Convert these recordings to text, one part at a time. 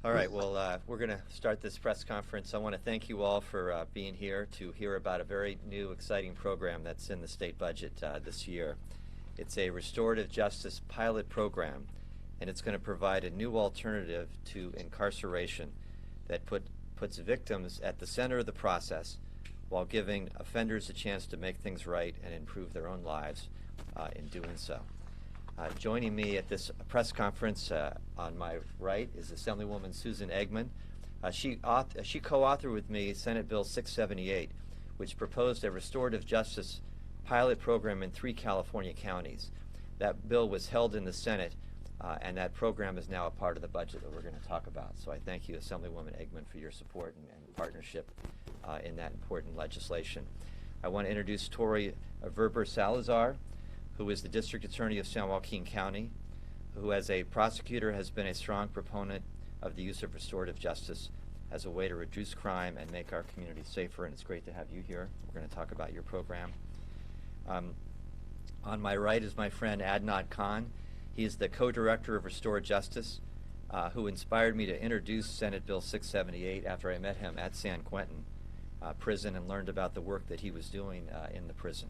All right, well, we're going to start this press conference. I want to thank you all for being here to hear about a very new, exciting program that's in the state budget this year. It's a restorative justice pilot program, and it's going to provide a new alternative to incarceration that puts victims at the center of the process while giving offenders a chance to make things right and improve their own lives in doing so. Joining me at this press conference on my right is Assemblywoman Susan Eggman. She co-authored with me Senate Bill 678, which proposed a restorative justice pilot program in 3 California counties. That bill was held in the Senate, and that program is now a part of the budget that we're going to talk about. So I thank you, Assemblywoman Eggman, for your support and partnership in that important legislation. I want to introduce Tori Verber Salazar, who is the District Attorney of San Joaquin County, who as a prosecutor has been a strong proponent of the use of restorative justice as a way to reduce crime and make our community safer, and it's great to have you here. We're going to talk about your program. On my right is my friend Adnan Khan. He is the co-director of Restore Justice, who inspired me to introduce Senate Bill 678 after I met him at San Quentin prison and learned about the work that he was doing in the prison.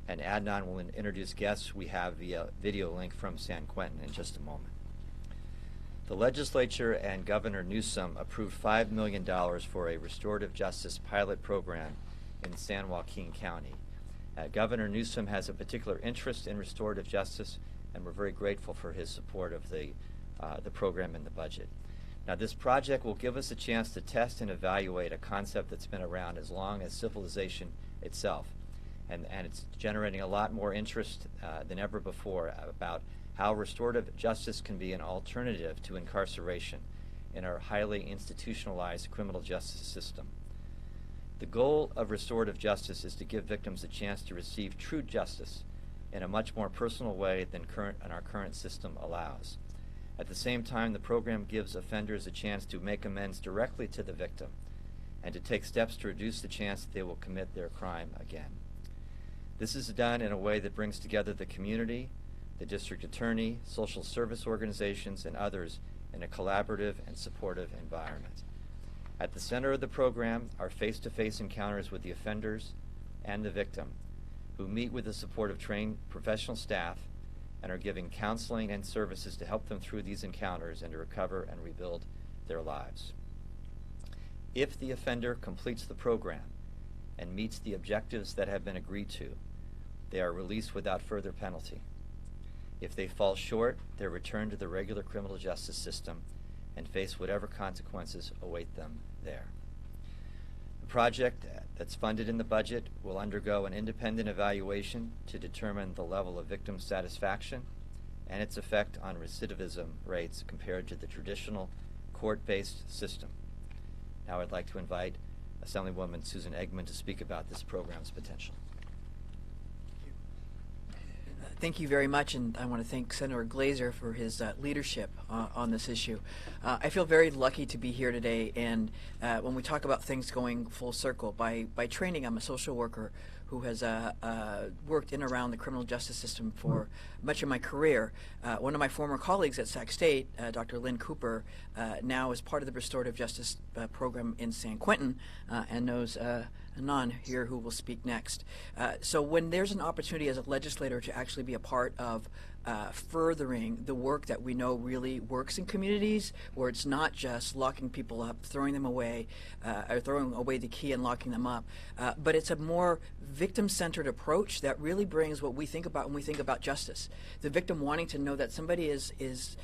And Adnan will introduce guests we have via video link from San Quentin in just a moment. The legislature and Governor Newsom approved $5 million for a restorative justice pilot program in San Joaquin County. Governor Newsom has a particular interest in restorative justice, and we're very grateful for his support of the program in the budget. Now, this project will give us a chance to test and evaluate a concept that's been around as long as civilization itself. And it's generating a lot more interest than ever before about how restorative justice can be an alternative to incarceration in our highly institutionalized criminal justice system. The goal of restorative justice is to give victims a chance to receive true justice in a much more personal way than our current system allows. At the same time, the program gives offenders a chance to make amends directly to the victim and to take steps to reduce the chance that they will commit their crime again. This is done in a way that brings together the community, the district attorney, social service organizations, and others in a collaborative and supportive environment. At the center of the program are face-to-face encounters with the offenders and the victim, who meet with the support of trained professional staff and are giving counseling and services to help them through these encounters and to recover and rebuild their lives. If the offender completes the program and meets the objectives that have been agreed to, they are released without further penalty. If they fall short, they're returned to the regular criminal justice system and face whatever consequences await them there. The project that's funded in the budget will undergo an independent evaluation to determine the level of victim satisfaction and its effect on recidivism rates compared to the traditional court-based system. Now I'd like to invite Assemblywoman Susan Eggman to speak about this program's potential. Thank you very much, and I want to thank Senator Glazer for his leadership on this issue. I feel very lucky to be here today, and when we talk about things going full circle, by training, I'm a social worker who has worked in and around the criminal justice system for much of my career. One of my former colleagues at Sac State, Dr. Lynn Cooper, now is part of the restorative justice program in San Quentin and knows Anon here who will speak next. So when there's an opportunity as a legislator to actually be a part of furthering the work that we know really works in communities, where it's not just locking people up, throwing them away, or throwing away the key and locking them up, but it's a more victim-centered approach that really brings what we think about when we think about justice. The victim wanting to know that somebody is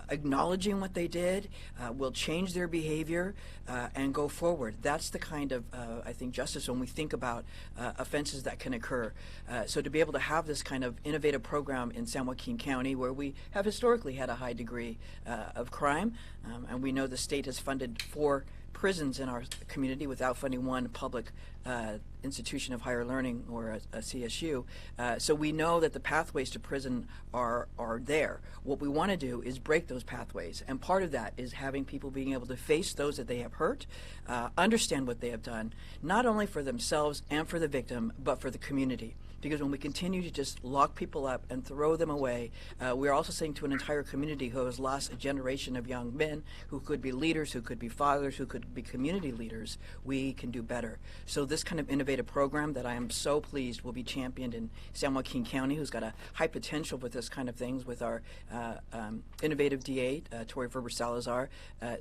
acknowledging what they did, will change their behavior, and go forward. That's the kind of, I think, justice when we think about offenses that can occur. So to be able to have this kind of innovative program in San Joaquin County, where we have historically had a high degree of crime, and we know the state has funded 4 prisons in our community without funding one public institution of higher learning or a CSU. So we know that the pathways to prison are there. What we want to do is break those pathways, and part of that is having people being able to face those that they have hurt, understand what they have done, not only for themselves and for the victim, but for the community. because when we continue to just lock people up and throw them away, we're also saying to an entire community who has lost a generation of young men who could be leaders, who could be fathers, who could be community leaders, we can do better. So this kind of innovative program that I am so pleased will be championed in San Joaquin County, who's got a high potential with this kind of things with our innovative DA, Tori Verber Salazar.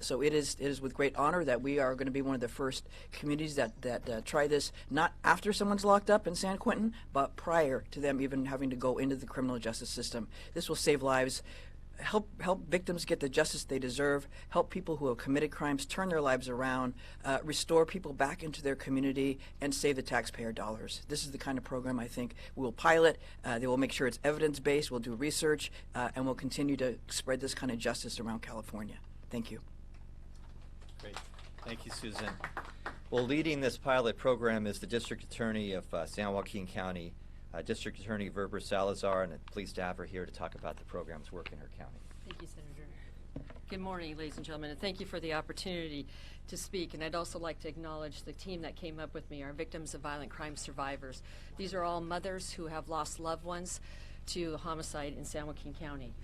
So it is with great honor that we are going to be one of the first communities that try this, not after someone's locked up in San Quentin, but prior to them even having to go into the criminal justice system. This will save lives, help victims get the justice they deserve, help people who have committed crimes turn their lives around, restore people back into their community, and save the taxpayer dollars. This is the kind of program I think we'll pilot. They will make sure it's evidence-based, we'll do research, and we'll continue to spread this kind of justice around California. Thank you. Great. Thank you, Susan. Well, leading this pilot program is the District Attorney of San Joaquin County, District Attorney Verber Salazar, and I'm pleased to have her here to talk about the program's work in her county. Thank you, Senator. Good morning, ladies and gentlemen, and thank you for the opportunity to speak. And I'd also like to acknowledge the team that came up with me, our victims of violent crime survivors. These are all mothers who have lost loved ones to homicide in San Joaquin County.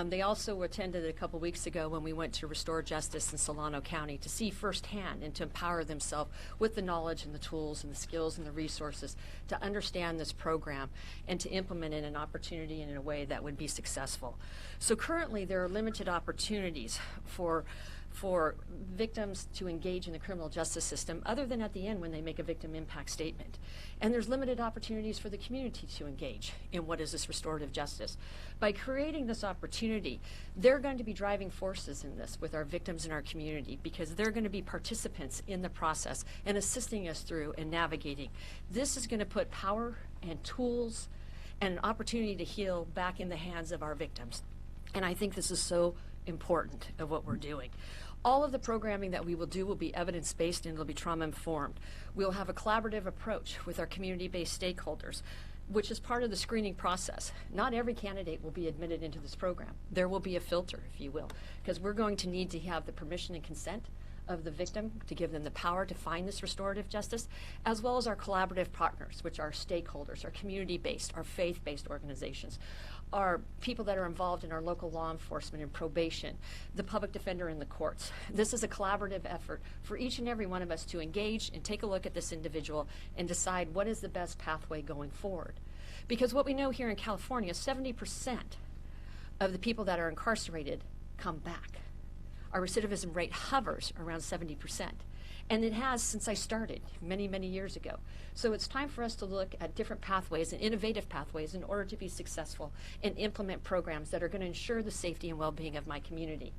They also attended a couple weeks ago when we went to restore justice in Solano County to see firsthand and to empower themselves with the knowledge and the tools and the skills and the resources to understand this program and to implement it in an opportunity and in a way that would be successful. So currently there are limited opportunities for victims to engage in the criminal justice system other than at the end when they make a victim impact statement. And there's limited opportunities for the community to engage in what is this restorative justice. By creating this opportunity, they're going to be driving forces in this with our victims in our community because they're going to be participants in the process and assisting us through and navigating. This is going to put power and tools and an opportunity to heal back in the hands of our victims. And I think this is so important of what we're doing. All of the programming that we will do will be evidence-based and it'll be trauma-informed. We'll have a collaborative approach with our community-based stakeholders, which is part of the screening process. Not every candidate will be admitted into this program. There will be a filter, if you will, because we're going to need to have the permission and consent of the victim to give them the power to find this restorative justice, as well as our collaborative partners, which are stakeholders, our community-based, our faith-based organizations, are people that are involved in our local law enforcement and probation, the public defender in the courts. This is a collaborative effort for each and every one of us to engage and take a look at this individual and decide what is the best pathway going forward. Because what we know here in California, 70% of the people that are incarcerated come back. Our recidivism rate hovers around 70%. And it has since I started many, many years ago. So it's time for us to look at different pathways and innovative pathways in order to be successful and implement programs that are going to ensure the safety and well-being of my community.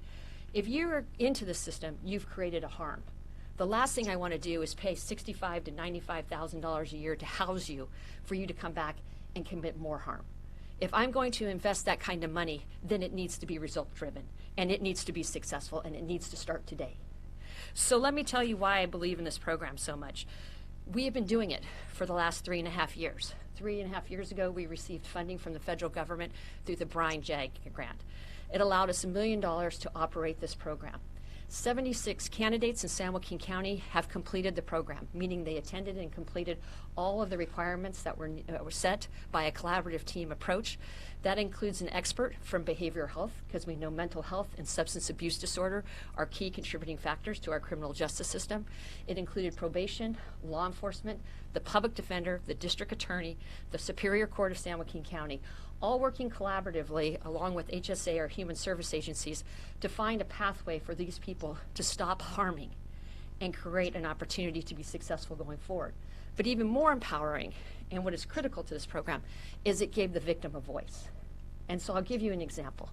If you're into the system, you've created a harm. The last thing I want to do is pay $65,000 to $95,000 a year to house you for you to come back and commit more harm. If I'm going to invest that kind of money, then it needs to be result-driven, and it needs to be successful, and it needs to start today. So let me tell you why I believe in this program so much. We have been doing it for the last 3.5 years. 3.5 years ago, we received funding from the federal government through the Brian JAG grant. It allowed us $1 million to operate this program. 76 candidates in San Joaquin County have completed the program, meaning they attended and completed all of the requirements that were set by a collaborative team approach. That includes an expert from behavioral health, because we know mental health and substance abuse disorder are key contributing factors to our criminal justice system. It included probation, law enforcement, the public defender, the district attorney, the Superior Court of San Joaquin County, all working collaboratively along with HSA or human service agencies to find a pathway for these people to stop harming and create an opportunity to be successful going forward. But even more empowering, and what is critical to this program, is it gave the victim a voice. And so I'll give you an example.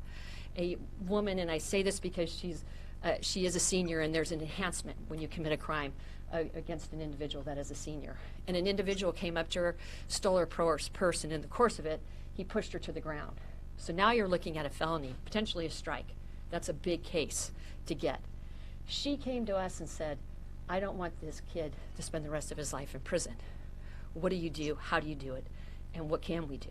A woman, and I say this because she is a senior, and there's an enhancement when you commit a crime against an individual that is a senior. And an individual came up to her, stole her purse, and in the course of it, he pushed her to the ground. So now you're looking at a felony, potentially a strike. That's a big case to get. She came to us and said, I don't want this kid to spend the rest of his life in prison. What do you do? How do you do it? And what can we do?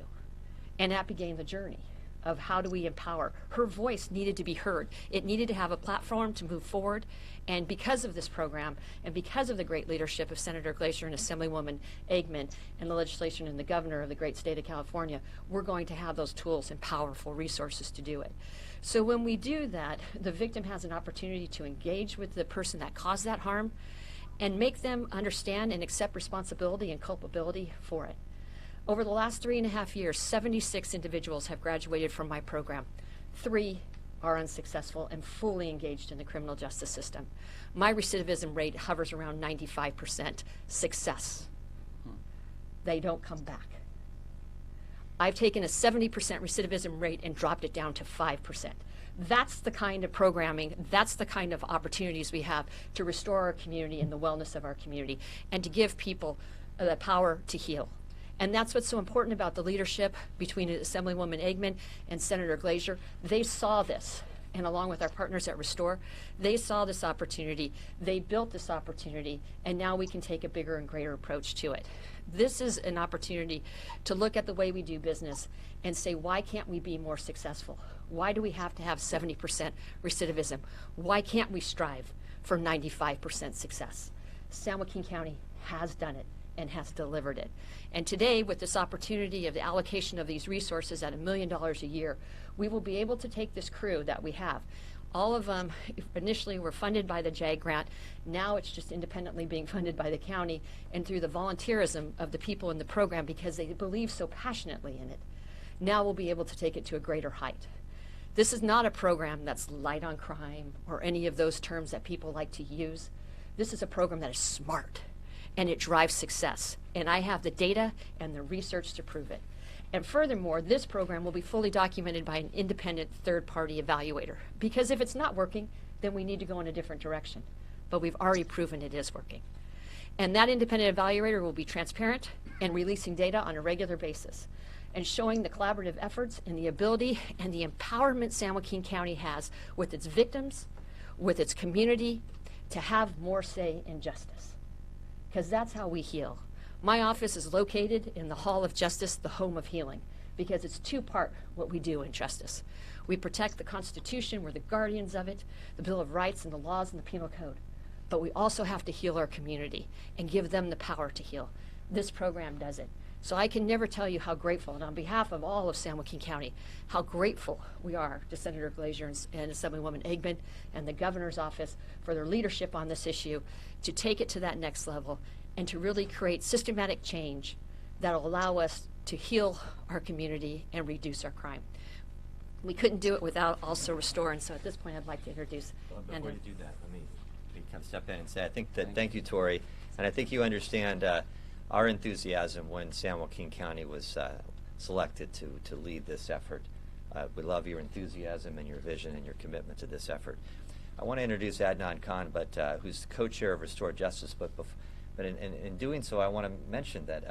And that began the journey. of how do we empower. Her voice needed to be heard. It needed to have a platform to move forward. And because of this program, and because of the great leadership of Senator Glazer and Assemblywoman Eggman and the legislation and the governor of the great state of California, we're going to have those tools and powerful resources to do it. So when we do that, the victim has an opportunity to engage with the person that caused that harm and make them understand and accept responsibility and culpability for it. Over the last 3.5 years, 76 individuals have graduated from my program. 3 are unsuccessful and fully engaged in the criminal justice system. My recidivism rate hovers around 95% success. They don't come back. I've taken a 70% recidivism rate and dropped it down to 5%. That's the kind of programming, that's the kind of opportunities we have to restore our community and the wellness of our community and to give people the power to heal. And that's what's so important about the leadership between Assemblywoman Eggman and Senator Glazer. They saw this, and along with our partners at Restore, they saw this opportunity, they built this opportunity, and now we can take a bigger and greater approach to it. This is an opportunity to look at the way we do business and say, why can't we be more successful? Why do we have to have 70% recidivism? Why can't we strive for 95% success? San Joaquin County has done it and has delivered it. And today, with this opportunity of the allocation of these resources at $1 million a year, we will be able to take this crew that we have. All of them initially were funded by the JAG grant. Now it's just independently being funded by the county and through the volunteerism of the people in the program because they believe so passionately in it. Now we'll be able to take it to a greater height. This is not a program that's light on crime or any of those terms that people like to use. This is a program that is smart and it drives success. And I have the data and the research to prove it. And furthermore, this program will be fully documented by an independent third-party evaluator. Because if it's not working, then we need to go in a different direction. But we've already proven it is working. And that independent evaluator will be transparent and releasing data on a regular basis and showing the collaborative efforts and the ability and the empowerment San Joaquin County has with its victims, with its community, to have more say in justice. Because that's how we heal. My office is located in the Hall of Justice, the home of healing, because it's two-part what we do in justice. We protect the Constitution, we're the guardians of it, the Bill of Rights and the laws and the Penal Code. But we also have to heal our community and give them the power to heal. This program does it. So I can never tell you how grateful, and on behalf of all of San Joaquin County, how grateful we are to Senator Glazer and Assemblywoman Eggman and the governor's office for their leadership on this issue to take it to that next level and to really create systematic change that will allow us to heal our community and reduce our crime. We couldn't do it without also Restore, and so at this point I'd like to introduce. Well, before you do that, let me kind of step in and say, I think that, thank you, Tori, and I think you understand our enthusiasm when San Joaquin County was selected to lead this effort. We love your enthusiasm and your vision and your commitment to this effort. I want to introduce Adnan Khan, who's co-chair of Restore Justice, but in doing so, I want to mention that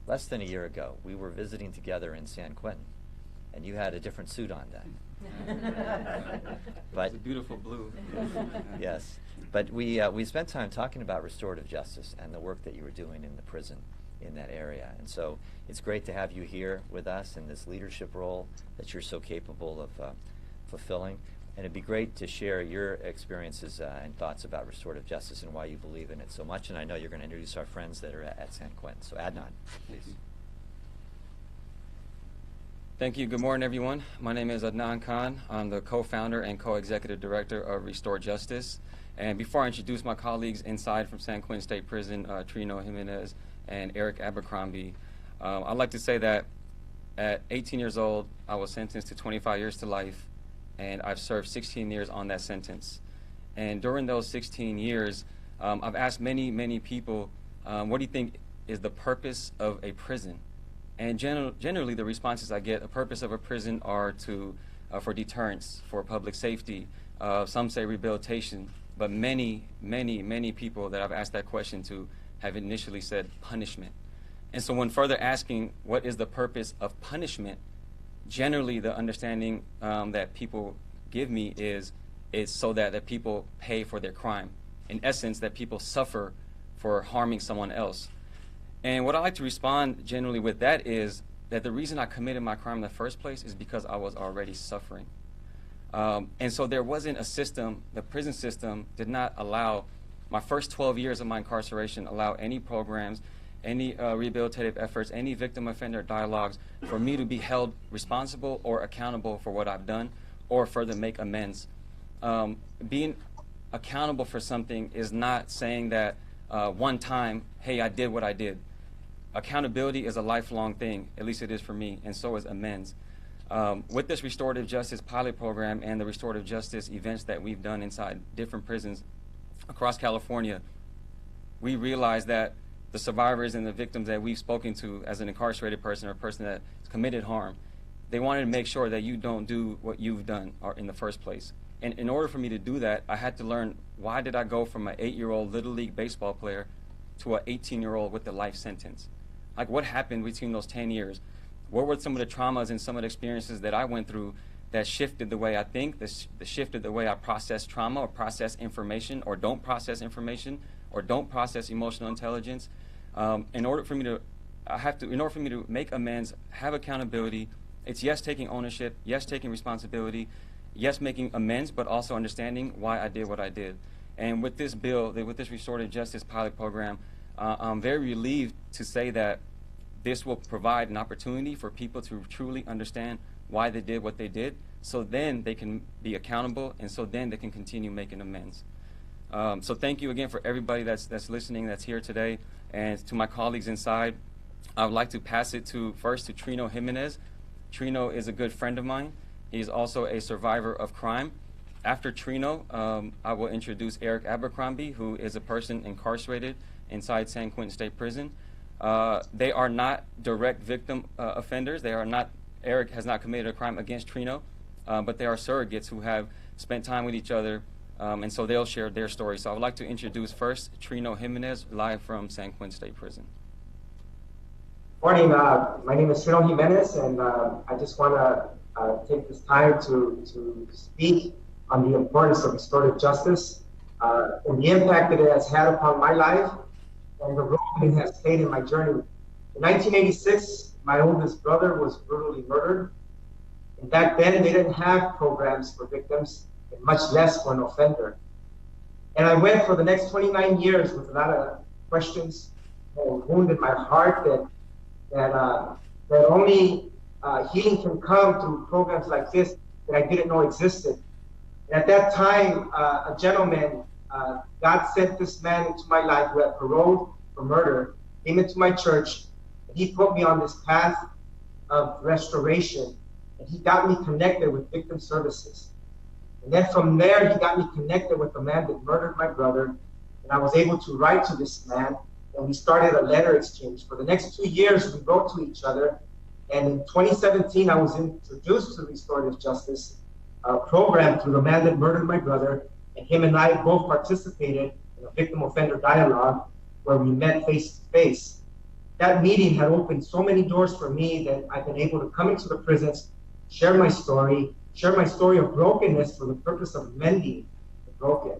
less than a year ago, we were visiting together in San Quentin, and you had a different suit on then. But it's a beautiful blue. Yes, but we spent time talking about restorative justice and the work that you were doing in the prison in that area, and so it's great to have you here with us in this leadership role that you're so capable of fulfilling. And it'd be great to share your experiences and thoughts about restorative justice and why you believe in it so much. And I know you're going to introduce our friends that are at San Quentin. So Adnan, please. Thank you. Good morning, everyone. My name is Adnan Khan. I'm the co-founder and co-executive director of Restore Justice. And before I introduce my colleagues inside from San Quentin State Prison, Trino Jimenez and Eric Abercrombie, I'd like to say that at 18 years old, I was sentenced to 25 years to life. And I've served 16 years on that sentence. And during those 16 years, I've asked many people, what do you think is the purpose of a prison? And generally, the responses I get, the purpose of a prison are for deterrence, for public safety. Some say rehabilitation, but many people that I've asked that question to have initially said punishment. And so when further asking what is the purpose of punishment, generally, the understanding that people give me is so that people pay for their crime. In essence, that people suffer for harming someone else. And what I like to respond generally with that is that the reason I committed my crime in the first place is because I was already suffering. And so there wasn't a system, the prison system did not allow, my first 12 years of my incarceration, allow any programs, any rehabilitative efforts, any victim offender dialogues for me to be held responsible or accountable for what I've done or further make amends. Being accountable for something is not saying that one time, hey, I did what I did. Accountability is a lifelong thing, at least it is for me, and so is amends. With this restorative justice pilot program and the restorative justice events that we've done inside different prisons across California, we realized that the survivors and the victims that we've spoken to as an incarcerated person or a person that has committed harm, they wanted to make sure that you don't do what you've done or in the first place. And in order for me to do that, I had to learn, why did I go from an 8-year-old Little League baseball player to an 18-year-old with a life sentence? Like, what happened between those 10 years? What were some of the traumas and some of the experiences that I went through that shifted the way I think, that shifted the way I process trauma or process information or don't process information or don't process emotional intelligence? In order for me to make amends, have accountability, it's yes, taking ownership, yes, taking responsibility, yes, making amends, but also understanding why I did what I did. And with this bill, with this restorative justice pilot program, I'm very relieved to say that this will provide an opportunity for people to truly understand why they did what they did, so then they can be accountable, and so then they can continue making amends. So thank you again for everybody that's listening, that's here today, and to my colleagues inside. I would like to pass it first to Trino Jimenez. Trino is a good friend of mine. He's also a survivor of crime. After Trino, I will introduce Eric Abercrombie, who is a person incarcerated inside San Quentin State Prison. They are not direct victim offenders. Eric has not committed a crime against Trino, but they are surrogates who have spent time with each other, and so they'll share their story. So I would like to introduce first Trino Jimenez, live from San Quentin State Prison. Morning, my name is Trino Jimenez, and I just want to take this time to speak on the importance of restorative justice and the impact that it has had upon my life and the role it has played in my journey. In 1986, my oldest brother was brutally murdered. And back then, they didn't have programs for victims, and much less for an offender. And I went for the next 29 years with a lot of questions and wound in my heart that only healing can come through programs like this that I didn't know existed. And at that time, a gentleman, God sent this man into my life who had paroled for murder, came into my church, and he put me on this path of restoration. And he got me connected with victim services. And then from there, he got me connected with the man that murdered my brother. And I was able to write to this man, and we started a letter exchange. For the next 2 years, we wrote to each other. And in 2017, I was introduced to restorative justice program through the man that murdered my brother. And him and I both participated in a victim offender dialogue where we met face to face. That meeting had opened so many doors for me that I've been able to come into the prisons, share my story of brokenness for the purpose of mending the broken.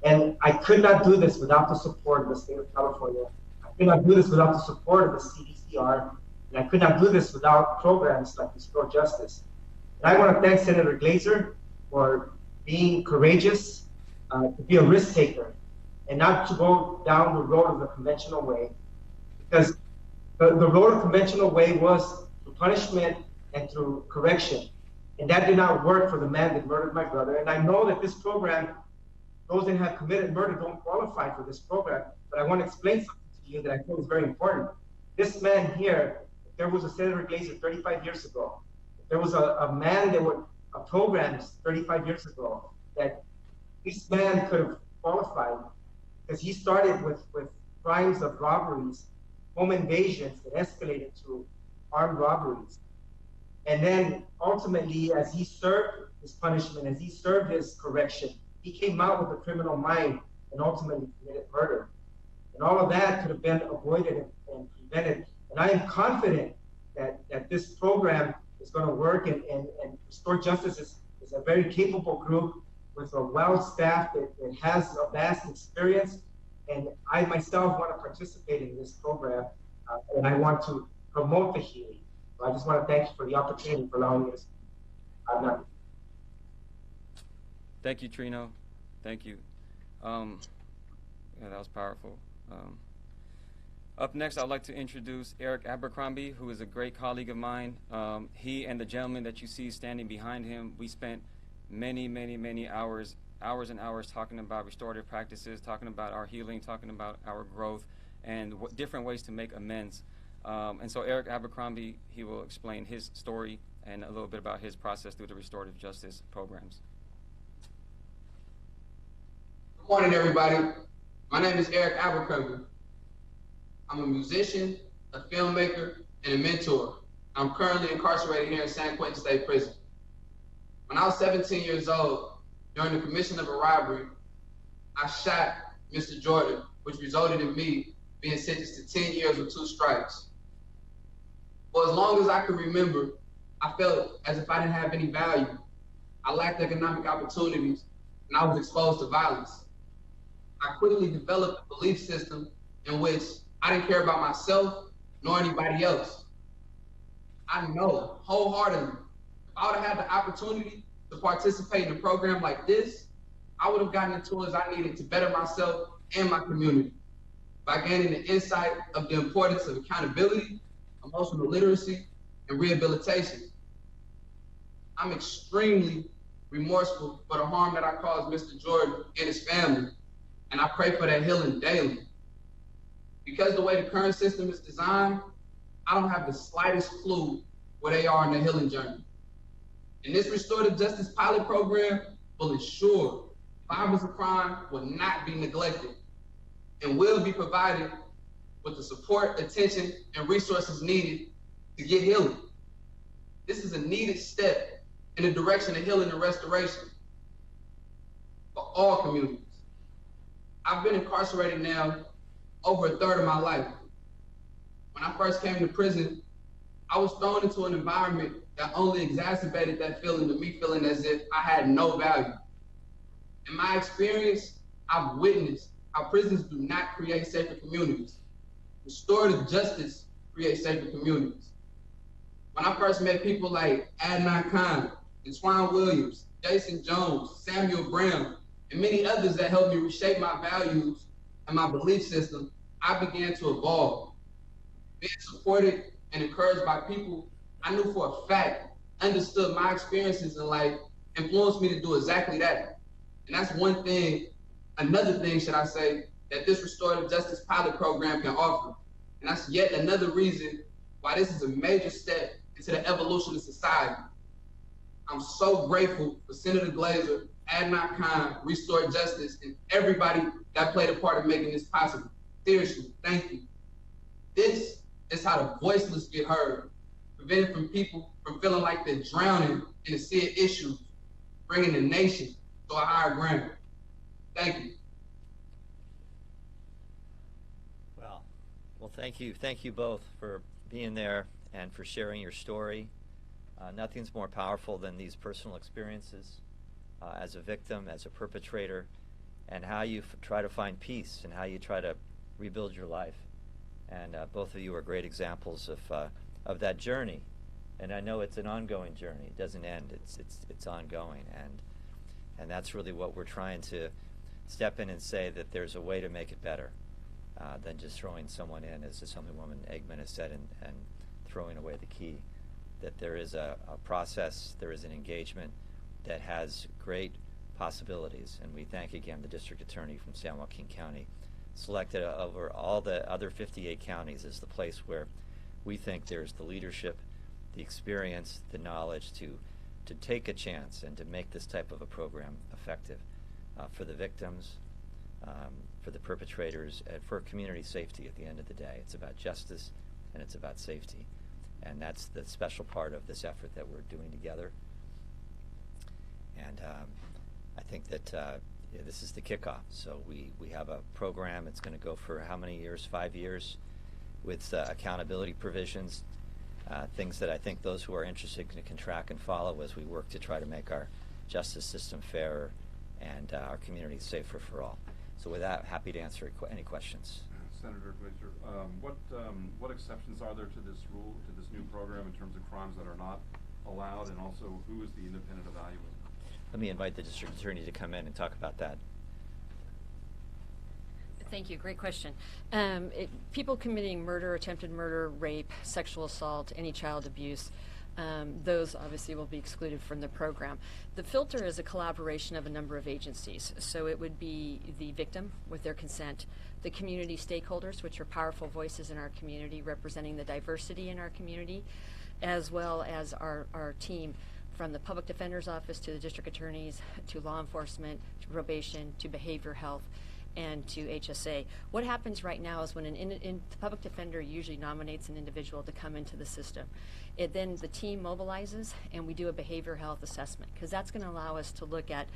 And I could not do this without the support of the state of California. I could not do this without the support of the CDCR. And I could not do this without programs like Restore Justice. And I want to thank Senator Glazer for being courageous, to be a risk taker, and not to go down the road of the conventional way. Because the road of conventional way was through punishment and through correction. And that did not work for the man that murdered my brother. And I know that this program, those that have committed murder don't qualify for this program, but I want to explain something to you that I feel is very important. This man here, if there was a Senator Glazer 35 years ago, if there was a man that would programs 35 years ago, that this man could have qualified, because he started with crimes of robberies, home invasions that escalated to armed robberies. And then ultimately, as he served his punishment, as he served his correction, he came out with a criminal mind and ultimately committed murder. And all of that could have been avoided and prevented. And I am confident that this program is going to work, and Restore Justice is a very capable group with a well-staffed that has a vast experience. And I myself want to participate in this program, and I want to promote the healing. So I just want to thank you for the opportunity for allowing me to speak. Adnan. Thank you, Trino. Thank you. Yeah, that was powerful. Up next, I'd like to introduce Eric Abercrombie, who is a great colleague of mine. He and the gentleman that you see standing behind him, we spent many hours and hours talking about restorative practices, talking about our healing, talking about our growth, and different ways to make amends. And so Eric Abercrombie, he will explain his story and a little bit about his process through the restorative justice programs. Good morning, everybody. My name is Eric Abercrombie. I'm a musician, a filmmaker, and a mentor. I'm currently incarcerated here in San Quentin State Prison. When I was 17 years old, during the commission of a robbery, I shot Mr. Jordan, which resulted in me being sentenced to 10 years with 2 strikes. For as long as I can remember, I felt as if I didn't have any value. I lacked economic opportunities, and I was exposed to violence. I quickly developed a belief system in which I didn't care about myself nor anybody else. I know wholeheartedly, if I would have had the opportunity to participate in a program like this, I would have gotten the tools I needed to better myself and my community by gaining the insight of the importance of accountability, emotional literacy, and rehabilitation. I'm extremely remorseful for the harm that I caused Mr. Jordan and his family, and I pray for their healing daily. Because the way the current system is designed, I don't have the slightest clue where they are in their healing journey. And this restorative justice pilot program will ensure survivors of crime will not be neglected and will be provided with the support, attention, and resources needed to get healing. This is a needed step in the direction of healing and restoration for all communities. I've been incarcerated now over a third of my life. When I first came to prison, I was thrown into an environment that only exacerbated that feeling of me feeling as if I had no value. In my experience, I've witnessed how prisons do not create safer communities. Restorative justice creates safer communities. When I first met people like Adnan Khan, Antwan Williams, Jason Jones, Samuel Brown, and many others that helped me reshape my values and my belief system, I began to evolve. Being supported and encouraged by people I knew for a fact understood my experiences in life influenced me to do exactly that. And that's one thing, another thing, should I say, that this restorative justice pilot program can offer. And that's yet another reason why this is a major step into the evolution of society. I'm so grateful for Senator Glazer, Adnan Khan, Restore Justice, and everybody that played a part in making this possible. Seriously, thank you. This is how the voiceless get heard, preventing from people from feeling like they're drowning in the sea of issues, bringing the nation to a higher ground. Thank you. Well, thank you. Thank you both for being there and for sharing your story. Nothing's more powerful than these personal experiences as a victim, as a perpetrator, and how you try to find peace and how you try to rebuild your life. And both of you are great examples of that journey. And I know it's an ongoing journey. It doesn't end. It's ongoing. And that's really what we're trying to step in and say, that there's a way to make it better than just throwing someone in, as Assemblywoman Eggman has said, and throwing away the key. That there is a process, there is an engagement that has great possibilities. And we thank again the District Attorney from San Joaquin County, selected over all the other 58 counties as the place where we think there's the leadership, the experience, the knowledge to take a chance and to make this type of a program effective for the victims, for the perpetrators, and for community safety at the end of the day. It's about justice and it's about safety. And that's the special part of this effort that we're doing together. And I think that this is the kickoff. So we have a program. It's going to go for how many years? 5 years, with accountability provisions, things that I think those who are interested can track and follow as we work to try to make our justice system fairer and our community safer for all. So with that, happy to answer any questions. Senator Glazer, what exceptions are there to this rule, to this new program, in terms of crimes that are not allowed, and also who is the independent evaluator? Let me invite the district attorney to come in and talk about that. Thank you. Great question. People committing murder, attempted murder, rape, sexual assault, any child abuse, those obviously will be excluded from the program. The filter is a collaboration of a number of agencies. So it would be the victim with their consent, the community stakeholders, which are powerful voices in our community representing the diversity in our community, as well as our team from the public defender's office to the district attorneys to law enforcement to probation to behavior health and to HSA. What happens right now is when the public defender usually nominates an individual to come into the system. Then the team mobilizes and we do a behavior health assessment, because that's going to allow us to look at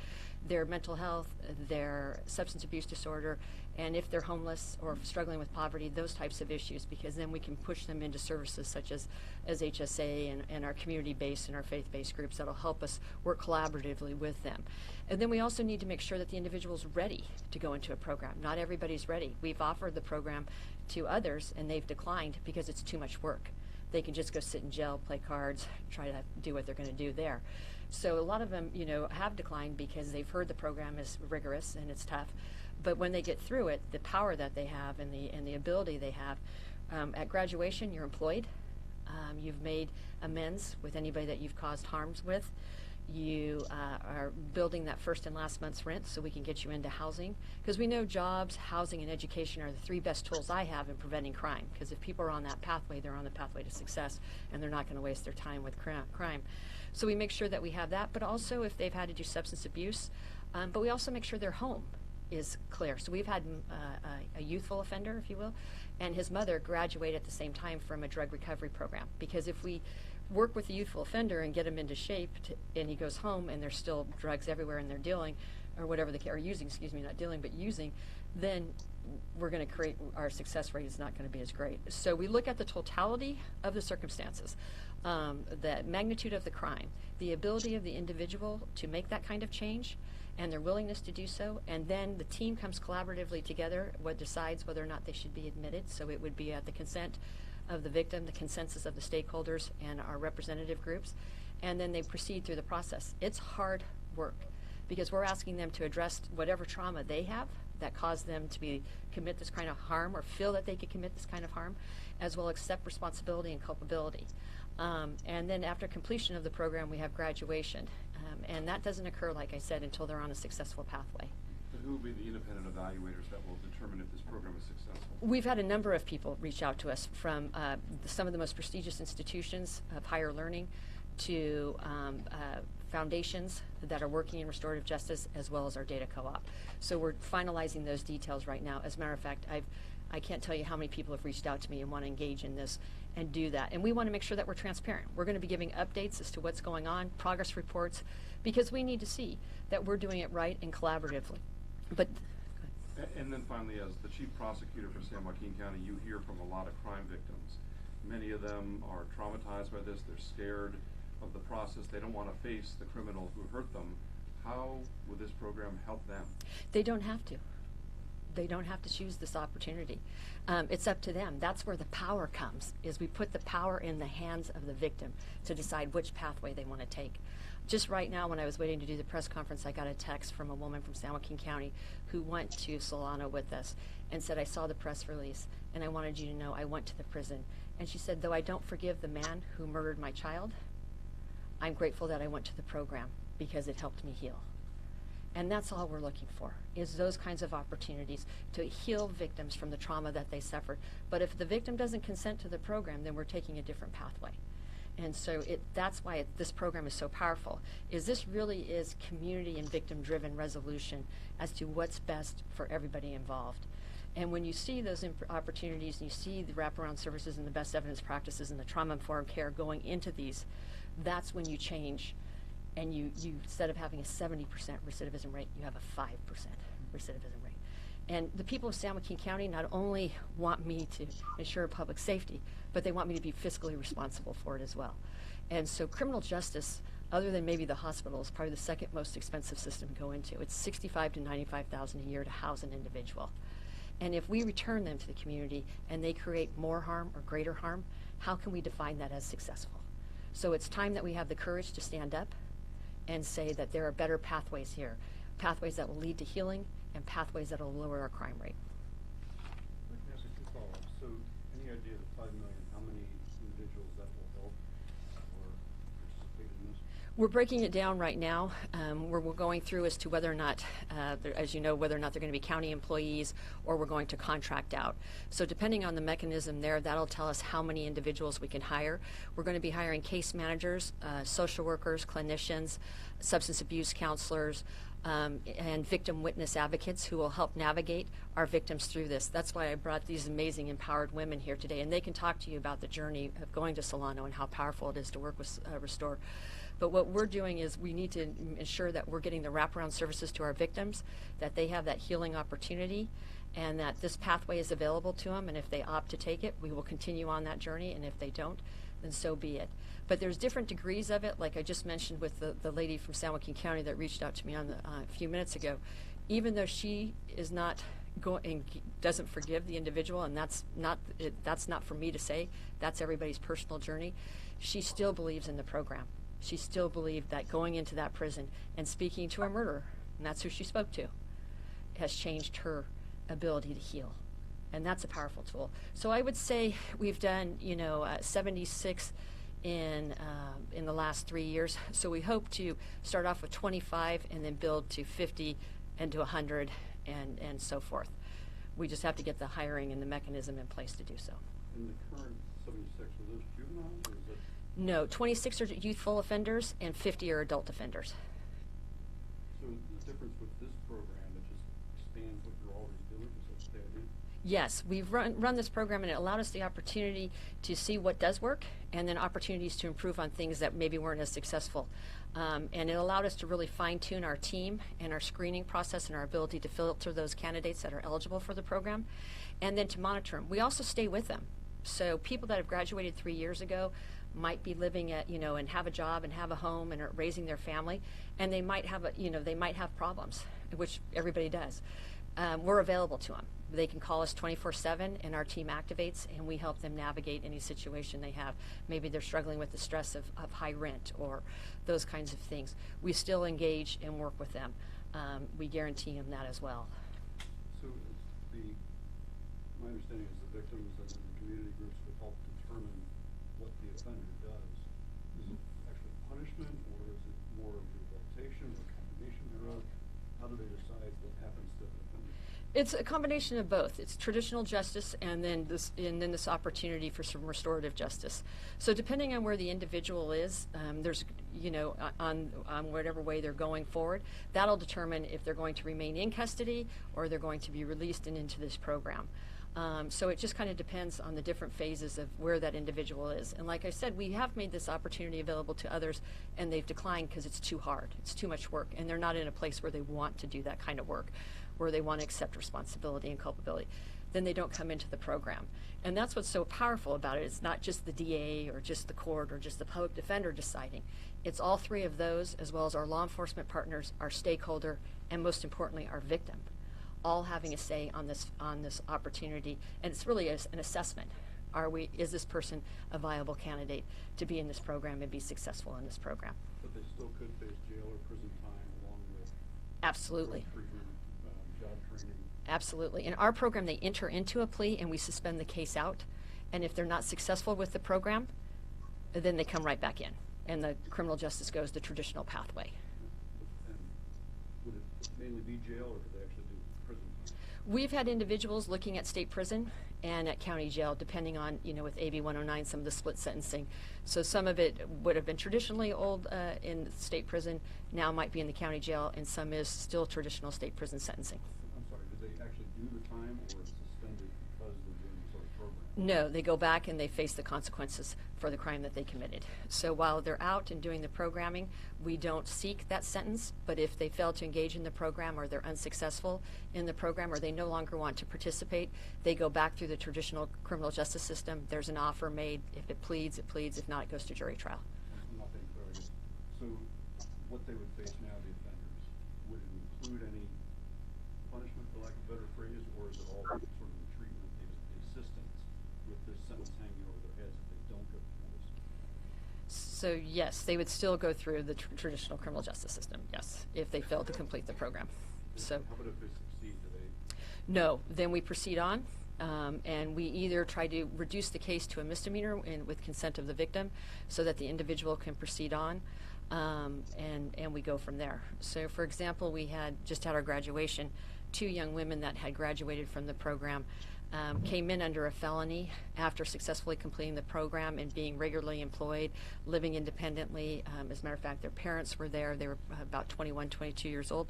their mental health, their substance abuse disorder, and if they're homeless or struggling with poverty, those types of issues, because then we can push them into services such as HSA and our community-based and our faith-based groups that'll help us work collaboratively with them. And then we also need to make sure that the individual's ready to go into a program. Not everybody's ready. We've offered the program to others and they've declined because it's too much work. They can just go sit in jail, play cards, try to do what they're going to do there. So a lot of them, have declined because they've heard the program is rigorous and it's tough. But when they get through it, the power that they have and the ability they have, at graduation, you're employed. You've made amends with anybody that you've caused harms with. You are building that first and last month's rent so we can get you into housing. Because we know jobs, housing, and education are the three best tools I have in preventing crime. Because if people are on that pathway, they're on the pathway to success, and they're not going to waste their time with crime. So we make sure that we have that, but also if they've had to do substance abuse, but we also make sure their home is clear. So we've had a youthful offender, if you will, and his mother graduate at the same time from a drug recovery program. Because if we work with the youthful offender and get him into shape, and he goes home and there's still drugs everywhere and they're dealing, or whatever or using, not dealing, but using, then we're going to create, our success rate is not going to be as great. So we look at the totality of the circumstances, the magnitude of the crime, the ability of the individual to make that kind of change, and their willingness to do so, and then the team comes collaboratively together, what decides whether or not they should be admitted. So it would be at the consent of the victim, the consensus of the stakeholders and our representative groups, and then they proceed through the process. It's hard work because we're asking them to address whatever trauma they have that caused them to commit this kind of harm or feel that they could commit this kind of harm, as well as accept responsibility and culpability. And then after completion of the program, we have graduation. And that doesn't occur, like I said, until they're on a successful pathway. But who will be the independent evaluators that will determine if this program is successful? We've had a number of people reach out to us from some of the most prestigious institutions of higher learning to foundations that are working in restorative justice, as well as our data co-op. So we're finalizing those details right now. As a matter of fact, I can't tell you how many people have reached out to me and want to engage in this and do that. And we want to make sure that we're transparent. We're going to be giving updates as to what's going on, progress reports, because we need to see that we're doing it right and collaboratively. But And then finally, as the chief prosecutor for San Joaquin County, you hear from a lot of crime victims. Many of them are traumatized by this. They're scared of the process. They don't want to face the criminal who hurt them. How will this program help them? They don't have to. They don't have to choose this opportunity. It's up to them. That's where the power comes, is we put the power in the hands of the victim to decide which pathway they want to take. Just right now, when I was waiting to do the press conference, I got a text from a woman from San Joaquin County who went to Solano with us and said, I saw the press release and I wanted you to know I went to the prison. And she said, though I don't forgive the man who murdered my child, I'm grateful that I went to the program because it helped me heal. And that's all we're looking for, is those kinds of opportunities to heal victims from the trauma that they suffered. But if the victim doesn't consent to the program, then we're taking a different pathway. And so that's why this program is so powerful, is this really is community and victim-driven resolution as to what's best for everybody involved. And when you see those opportunities and you see the wraparound services and the best evidence practices and the trauma-informed care going into these, that's when you change. And you instead of having a 70% recidivism rate, you have a 5% recidivism rate. And the people of San Joaquin County not only want me to ensure public safety, but they want me to be fiscally responsible for it as well. And so criminal justice, other than maybe the hospital, is probably the second most expensive system to go into. It's $65,000 to $95,000 a year to house an individual. And if we return them to the community and they create more harm or greater harm, how can we define that as successful? So it's time that we have the courage to stand up and say that there are better pathways here, pathways that will lead to healing and pathways that will lower our crime rate. Let me ask you two follow-ups. So, any idea the 5 million, how many individuals that will help or participate in this? We're breaking it down right now. We're going through as to whether or not, as you know, whether or not they're going to be county employees or we're going to contract out. So depending on the mechanism there, that'll tell us how many individuals we can hire. We're going to be hiring case managers, social workers, clinicians, substance abuse counselors, and victim witness advocates who will help navigate our victims through this. That's why I brought these amazing empowered women here today, and they can talk to you about the journey of going to Solano and how powerful it is to work with Restore. But what we're doing is we need to ensure that we're getting the wraparound services to our victims, that they have that healing opportunity, and that this pathway is available to them, and if they opt to take it, we will continue on that journey, and if they don't, then so be it. But there's different degrees of it, like I just mentioned with the lady from San Joaquin County that reached out to me on a few minutes ago. Even though she is not going, doesn't forgive the individual, and that's not for me to say, that's everybody's personal journey, she still believes in the program. She still believed that going into that prison and speaking to a murderer, and that's who she spoke to, has changed her ability to heal. And that's a powerful tool. So I would say we've done, 76 in the last 3 years. So we hope to start off with 25 and then build to 50 and to 100 and so forth. We just have to get the hiring and the mechanism in place to do so. In the current 76, are those juveniles or is it? No, 26 are youthful offenders and 50 are adult offenders. So the difference with this program, it just expands what you're already doing, is that the idea? Yes, we've run this program, and it allowed us the opportunity to see what does work and then opportunities to improve on things that maybe weren't as successful. And it allowed us to really fine-tune our team and our screening process and our ability to filter those candidates that are eligible for the program and then to monitor them. We also stay with them. So people that have graduated 3 years ago might be living at, and have a job and have a home and are raising their family, and they might have they might have problems, which everybody does. We're available to them. They can call us 24/7 and our team activates and we help them navigate any situation they have. Maybe they're struggling with the stress of high rent or those kinds of things. We still engage and work with them. We guarantee them that as well. So my understanding is the victims and then the community groups would help determine what the offender does. Is it actually punishment or is it more rehabilitation or a combination thereof? How do they decide what happens to the offender? It's a combination of both. It's traditional justice and then this opportunity for some restorative justice. So depending on where the individual is, there's on whatever way they're going forward, that'll determine if they're going to remain in custody or they're going to be released and into this program. So it just kind of depends on the different phases of where that individual is. And like I said, we have made this opportunity available to others and they've declined because it's too hard. It's too much work and they're not in a place where they want to do that kind of work, where they want to accept responsibility and culpability. Then they don't come into the program. And that's what's so powerful about it. It's not just the DA or just the court or just the public defender deciding. It's all three of those, as well as our law enforcement partners, our stakeholder, and most importantly, our victim, all having a say on this opportunity. And it's really an assessment. Is this person a viable candidate to be in this program and be successful in this program? But they still could face jail or prison time along with Absolutely. treatment, job training. Absolutely. In our program, they enter into a plea and we suspend the case out. And if they're not successful with the program, then they come right back in. And the criminal justice goes the traditional pathway. And would it mainly be jail or could they actually do prison time? We've had individuals looking at state prison and at county jail, depending on, with AB 109, some of the split sentencing. So some of it would have been traditionally old in state prison, now might be in the county jail, and some is still traditional state prison sentencing. I'm sorry, did they actually do the time or it's suspended because they're doing the sort of program? No, they go back and they face the consequences for the crime that they committed. So while they're out and doing the programming, we don't seek that sentence, but if they fail to engage in the program or they're unsuccessful in the program or they no longer want to participate, they go back through the traditional criminal justice system. There's an offer made. If it pleads, it pleads. If not, it goes to jury trial. I'm not being clear, I guess. So what they would face now, the offenders, would it include any punishment, for lack of a better phrase, or is it all sort there's a sentence hanging over their heads if they don't go through this? So yes, they would still go through the traditional criminal justice system, yes, if they fail to complete the program. So How about if they succeed? Do they? no, then we proceed on, and we either try to reduce the case to a misdemeanor with consent of the victim so that the individual can proceed on, and we go from there. So for example, we had just had our graduation, 2 young women that had graduated from the program came in under a felony after successfully completing the program and being regularly employed, living independently. As a matter of fact, their parents were there. They were about 21, 22 years old.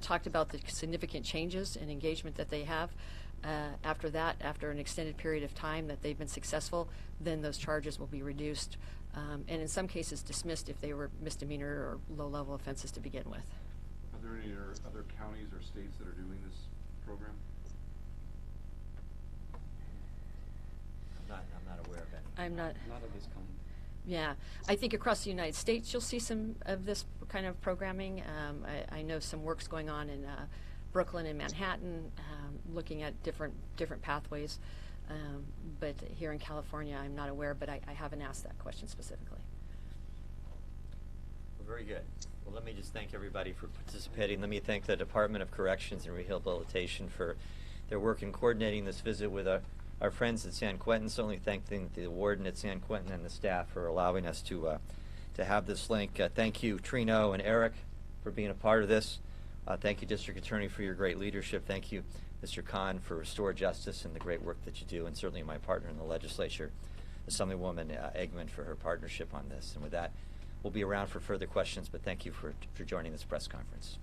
Talked about the significant changes in engagement that they have. After that, after an extended period of time that they've been successful, then those charges will be reduced, and in some cases dismissed if they were misdemeanor or low-level offenses to begin with. Are there any other counties or states that are doing this program? I'm not aware of any. I'm not. Not of this kind. Yeah, I think across the United States you'll see some of this kind of programming. I know some work's going on in Brooklyn and Manhattan, looking at different pathways. But here in California, I'm not aware, but I haven't asked that question specifically. Well, very good. Well, let me just thank everybody for participating. Let me thank the Department of Corrections and Rehabilitation for their work in coordinating this visit with our friends at San Quentin. Certainly thanking the warden at San Quentin and the staff for allowing us to have this link. Thank you, Trino and Eric, for being a part of this. Thank you, District Attorney, for your great leadership. Thank you, Mr. Khan, for Restore Justice and the great work that you do, and certainly my partner in the legislature, Assemblywoman Eggman, for her partnership on this. And with that, we'll be around for further questions, but thank you for joining this press conference.